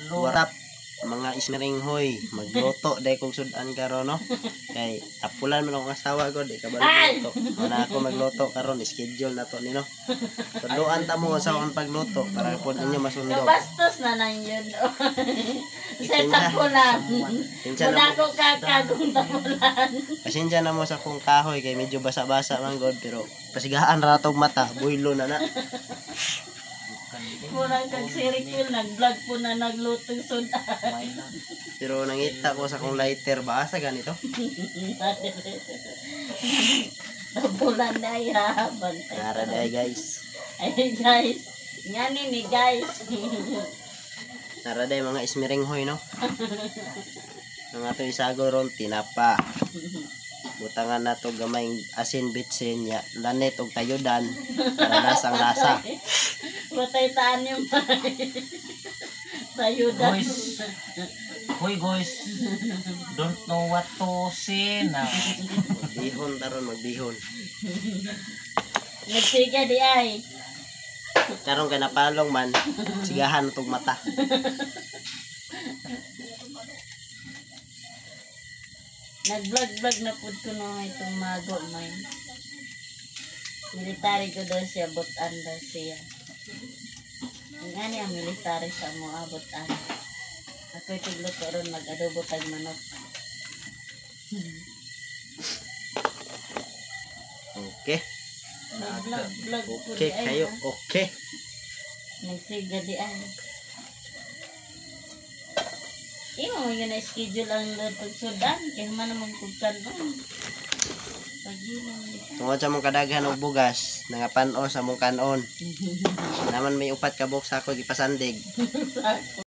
Warap mga ismering hoy, magluto day kong sudan karon no. Kay tapulan man akong asawa ko di ka magluto. Mana ako magluto karon, schedule na to nino. Tuduan ta mo sa akong pagluto para pud ninyo masundo. Bastos na lang yun. Sa tapulan. Wala ko kakagong tapulan. Pasensya na mo sa kong kahoy kay medyo basa-basa man god pero pasigaan ra tong mata, buylo na na. Murang kag sirikil, nag-vlog po na naglutong sudan. Pero nangita ko sa kong lighter, basa ganito. Tapulan na ya. Nara day guys. Ay guys. Nganin ni guys. Nara day mga ismering hoy no. Ang ato isago ron tinapa. Butangan na to gamayng asin bitsin ya, lanet og tayudan para lasang lasa. Patay taan yung tayudan. Hoy guys, don't know what to say na. Magbihon taron, magbihon. Nagsiga di ay. Karon ka napalong man, sigahan tong mata. Nag-vlog na po ko nung itong mago man. Military ko daw siya, butan daw siya. Nga niya military sa mo, butan. Ako itugluto ron, mag-adobo tag manok. Okay. Nag-vlog po Okay di ay. kayo, okay. Nagsiga di ay. Imo mo yun na-schedule ang lutog sudan. Kaya man naman kugkan doon. Pag-ilang ito. Tungod sa mong kadaghan og bugas, nangapan-o sa mong kanon. Naman may upat ka box ako gipasandig. Ako.